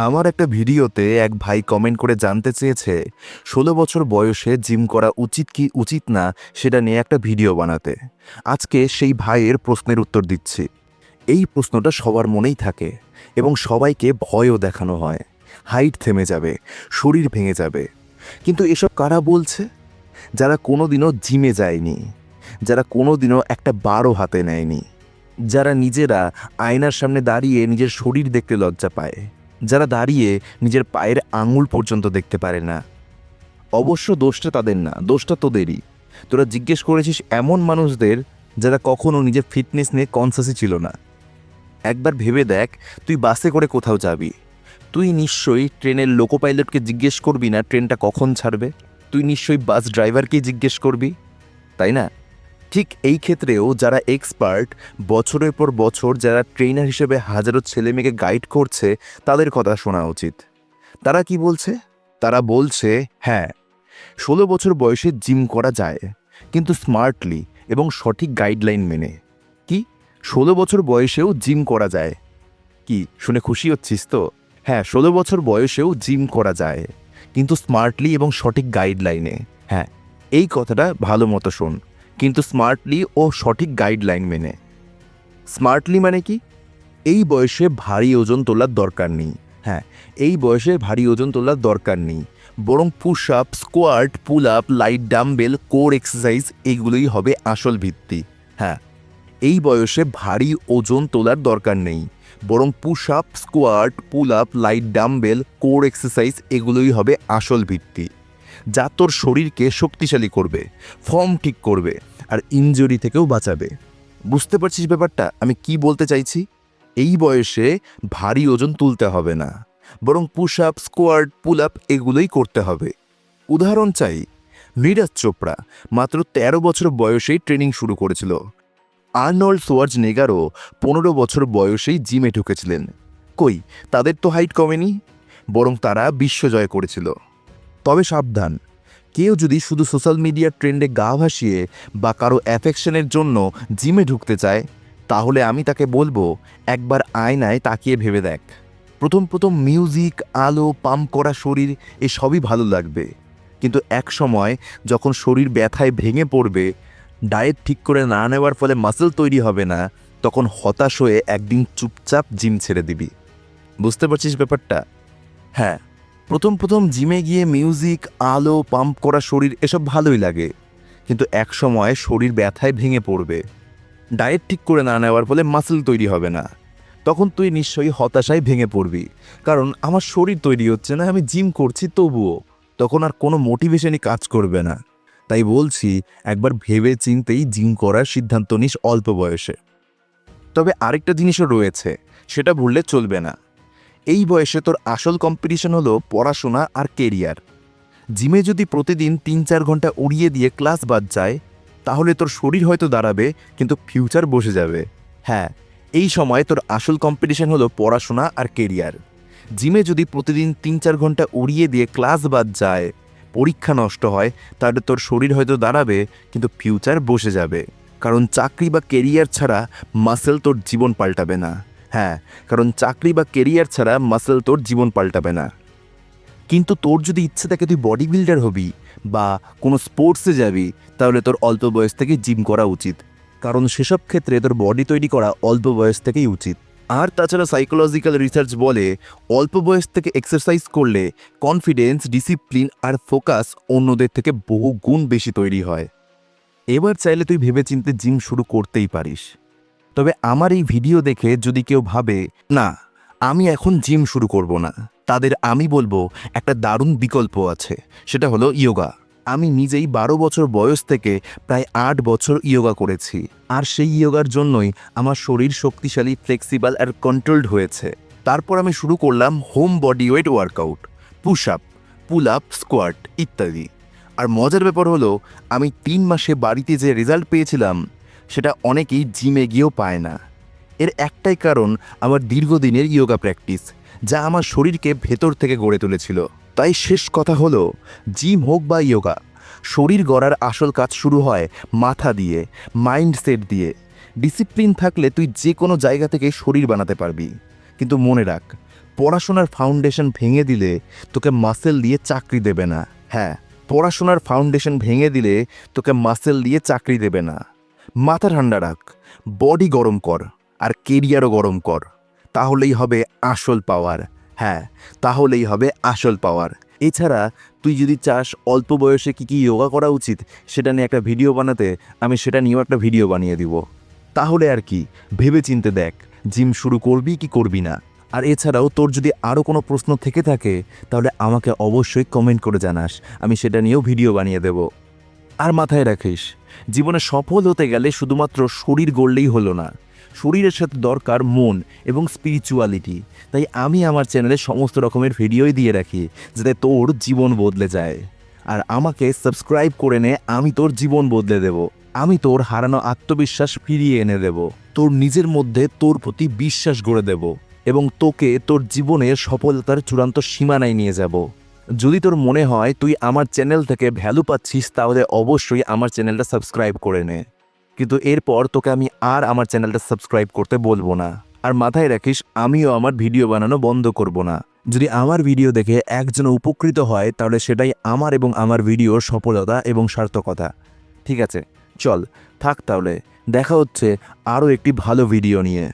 আমার একটা ভিডিওতে এক ভাই কমেন্ট করে জানতে চেয়েছে ১৬ বছর বয়সে জিম করা উচিত কি উচিত না সেটা নিয়ে একটা ভিডিও বানাতে। আজকে সেই ভাইয়ের প্রশ্নের উত্তর দিচ্ছি। এই প্রশ্নটা সবার মনেই থাকে এবং সবাইকে ভয়ও দেখানো হয়। হাইট থেমে যাবে, শরীর ভেঙে যাবে। কিন্তু এসব কারা বলছে? যারা কোনোদিনও জিমে যায়নি, যারা কোনোদিনও একটা বারও হাতে নেয়নি, যারা নিজেরা আয়নার সামনে দাঁড়িয়ে নিজের শরীর দেখতে লজ্জা পায়, যারা দাঁড়িয়ে নিজের পায়ের আঙুল পর্যন্ত দেখতে পারে না। অবশ্য দোষটা তাদের না, দোষটা তোদেরই। তোরা জিজ্ঞেস করেছিস এমন মানুষদের যারা কখনো নিজের ফিটনেস নিয়ে কনসাসই ছিল না। একবার ভেবে দেখ, তুই বাসে করে কোথাও যাবি, তুই নিশ্চয়ই ট্রেনের লোকো পাইলটকে জিজ্ঞেস করবি না ট্রেনটা কখন ছাড়বে। তুই নিশ্চয়ই বাস ড্রাইভারকেই জিজ্ঞেস করবি, তাই না? ঠিক এই ক্ষেত্রেও যারা এক্সপার্ট, বছরের পর বছর যারা ট্রেনার হিসেবে হাজারো ছেলেমেয়েকে গাইড করছে, তাদের কথা শোনা উচিত। তারা কি বলছে? তারা বলছে, হ্যাঁ, ১৬ বছর বয়সে জিম করা যায়, কিন্তু স্মার্টলি এবং সঠিক গাইডলাইন মেনে। কি, ১৬ বছর বয়সেও জিম করা যায়? কি শুনে খুশি হচ্ছিস তো? হ্যাঁ, ১৬ বছর বয়সেও জিম করা যায়, কিন্তু স্মার্টলি এবং সঠিক গাইডলাইনে। হ্যাঁ, এই কথাটা ভালো মতো শোন, কিন্তু স্মার্টলি ও সঠিক গাইডলাইন মেনে। স্মার্টলি মানে কি? এই বয়সে ভারী ওজন তোলার দরকার নেই। হ্যাঁ, এই বয়সে ভারী ওজন তোলার দরকার নেই, বরং push up, squat, pull up, light dumbbell, core exercise এগুলোই হবে আসল ভিত্তি। হ্যাঁ, এই বয়সে ভারী ওজন তোলার দরকার নেই, বরং push up, squat, pull up, light dumbbell, core exercise এগুলোই হবে আসল ভিত্তি, যা তোর শরীরকে শক্তিশালী করবে, ফর্ম ঠিক করবে আর ইনজুরি থেকেও বাঁচাবে। বুঝতে পারছিস ব্যাপারটা আমি কি বলতে চাইছি? এই বয়সে ভারী ওজন তুলতে হবে না, বরং push up, squat, pull up এগুলোই করতে হবে। উদাহরণ চাই, নীরজ চোপড়া মাত্র ১৩ বছর বয়সেই ট্রেনিং শুরু করেছিল। আর্নল্ড শোয়ার্জনেগারও ১৫ বছর বয়সেই জিমে ঢুকেছিলেন। কই, তাদের তো হাইট কমেনি, বরং তারা বিশ্বজয় করেছিল। তবে সাবধান, কেউ যদি শুধু সোশ্যাল মিডিয়ার ট্রেন্ডে গা ভাসিয়ে বা কারো অ্যাফেকশনের জন্য জিমে ঢুকতে চায়, তাহলে আমি তাকে বলবো, একবার আয়নায় তাকিয়ে ভেবে দেখ। প্রথম প্রথম মিউজিক, আলো, পাম্প করা শরীর এসবই ভালো লাগবে, কিন্তু এক সময় যখন শরীর ব্যথায় ভেঙে পড়বে, ডায়েট ঠিক করে না নেওয়ার ফলে মাসল তৈরি হবে না, তখন হতাশ হয়ে একদিন চুপচাপ জিম ছেড়ে দিবি। বুঝতে পারছিস ব্যাপারটা? হ্যাঁ, প্রথম প্রথম জিমে গিয়ে মিউজিক, আলো, পাম্প করা শরীর এসব ভালোই লাগে, কিন্তু এক সময় শরীর ব্যথায় ভেঙে পড়বে, ডায়েট ঠিক করে না নেওয়ার ফলে মাসল তৈরি হবে না, তখন তুই নিশ্চয়ই হতাশায় ভেঙে পড়বি। কারণ আমার শরীর তৈরি হচ্ছে না, আমি জিম করছি তবুও। তখন আর কোনো মোটিভেশনই কাজ করবে না। তাই বলছি, একবার ভেবে চিন্তেই জিম করার সিদ্ধান্ত নিস অল্প বয়সে। তবে আরেকটা জিনিসও রয়েছে, সেটা ভুললে চলবে না। এই বয়সে তোর আসল কম্পিটিশন হলো পড়াশোনা আর কেরিয়ার। জিমে যদি প্রতিদিন ৩-৪ ঘন্টা উড়িয়ে দিয়ে ক্লাস বাদ যায়, তাহলে তোর শরীর হয়তো দাঁড়াবে, কিন্তু ফিউচার বসে যাবে। হ্যাঁ, এই সময় তোর আসল কম্পিটিশন হলো পড়াশোনা আর কেরিয়ার। জিমে যদি প্রতিদিন ৩-৪ ঘন্টা উড়িয়ে দিয়ে ক্লাস বাদ যায়, পরীক্ষা নষ্ট হয়, তাহলে তোর শরীর হয়তো দাঁড়াবে, কিন্তু ফিউচার বসে যাবে। কারণ চাকরি বা কেরিয়ার ছাড়া মাসেল তোর জীবন পাল্টাবে না। হ্যাঁ, কারণ চাকরি বা কেরিয়ার ছাড়া মাসেল তোর জীবন পাল্টাবে না। কিন্তু তোর যদি ইচ্ছে থাকে তুই বডি বিল্ডার হবি বা কোনো স্পোর্টসে যাবি, তাহলে তোর অল্প বয়স থেকে জিম করা উচিত, কারণ সেসব ক্ষেত্রে তোর বডি তৈরি করা অল্প বয়স থেকেই উচিত। আর তাছাড়া সাইকোলজিক্যাল রিসার্চ বলে, অল্প বয়স থেকে এক্সারসাইজ করলে কনফিডেন্স, ডিসিপ্লিন আর ফোকাস অন্যদের থেকে বহু গুণ বেশি তৈরি হয়। এবার চাইলে তুই ভেবেচিন্তে জিম শুরু করতেই পারিস। তবে আমার এই ভিডিও দেখে যদি কেউ ভাবে, না আমি এখন জিম শুরু করব না, তাদের আমি বলবো একটা দারুণ বিকল্প আছে, সেটা হলো ইয়োগা। আমি নিজেই ১২ বছর বয়স থেকে প্রায় ৮ বছর ইয়োগা করেছি, আর সেই ইয়োগার জন্যই আমার শরীর শক্তিশালী, ফ্লেক্সিবল আর কন্ট্রোলড হয়েছে। তারপর আমি শুরু করলাম home body weight workout, push up, pull up, squat ইত্যাদি। আর মজার ব্যাপার হলো, আমি ৩ মাসে বাড়িতে যে রেজাল্ট পেয়েছিলাম, সেটা অনেকেই জিমে গিয়েও পায় না। এর একটাই কারণ, আমার দীর্ঘদিনের ইয়োগা প্র্যাকটিস, যা আমার শরীরকে ভেতর থেকে গড়ে তুলেছিল। তাই শেষ কথা হলো, জিম হোক বা ইয়োগা, শরীর গড়ার আসল কাজ শুরু হয় মাথা দিয়ে, মাইন্ডসেট দিয়ে। ডিসিপ্লিন থাকলে তুই যে কোনো জায়গা থেকে শরীর বানাতে পারবি। কিন্তু মনে রাখ, পড়াশোনার ফাউন্ডেশন ভেঙে দিলে তোকে মাসেল দিয়ে চাকরি দেবে না। হ্যাঁ, পড়াশোনার ফাউন্ডেশন ভেঙে দিলে তোকে মাসেল দিয়ে চাকরি দেবে না। মাথা ঠান্ডা রাখ, বডি গরম কর আর কেরিয়ারও গরম কর, তাহলেই হবে আসল পাওয়ার। হ্যাঁ, তাহলেই হবে আসল পাওয়ার। এছাড়া তুই যদি চাস অল্প বয়সে কী কী যোগা করা উচিত সেটা নিয়ে একটা ভিডিও বানাতে, আমি সেটা নিয়েও একটা ভিডিও বানিয়ে দিব। তাহলে আর কি, ভেবে চিনতে দেখ জিম শুরু করবি কি করবি না। আর এছাড়াও তোর যদি আরও কোনো প্রশ্ন থেকে থাকে তাহলে আমাকে অবশ্যই কমেন্ট করে জানাস, আমি সেটা নিয়েও ভিডিও বানিয়ে দেব। আর মাথায় রাখিস, জীবনে সফল হতে গেলে শুধুমাত্র শরীর গড়লেই হলো না, শরীরের সাথে দরকার মন এবং স্পিরিচুয়ালিটি। তাই আমি আমার চ্যানেলে সমস্ত রকমের ভিডিওই দিয়ে রাখি যাতে তোর জীবন বদলে যায়। আর আমাকে সাবস্ক্রাইব করে নে, আমি তোর জীবন বদলে দেব। আমি তোর হারানো আত্মবিশ্বাস ফিরিয়ে এনে দেব, তোর নিজের মধ্যে তোর প্রতি বিশ্বাস গড়ে দেব এবং তোকে তোর জীবনের সফলতার চূড়ান্ত সীমানায় নিয়ে যাব। যদি তোর মনে হয় তুই আমার চ্যানেল থেকে ভ্যালু পাচ্ছিস তাহলে অবশ্যই আমার চ্যানেলটা সাবস্ক্রাইব করে নে, কিন্তু এরপর তোকে আমি আর আমার চ্যানেলটা সাবস্ক্রাইব করতে বলবো না। আর মাথায় রাখিস, আমিও আমার ভিডিও বানানো বন্ধ করব না। যদি আমার ভিডিও দেখে একজন উপকৃত হয় তাহলে সেটাই আমার এবং আমার ভিডিওর সফলতা এবং সার্থকতা। ঠিক আছে, চল থাক তাহলে, দেখা হচ্ছে আরও একটি ভালো ভিডিও নিয়ে।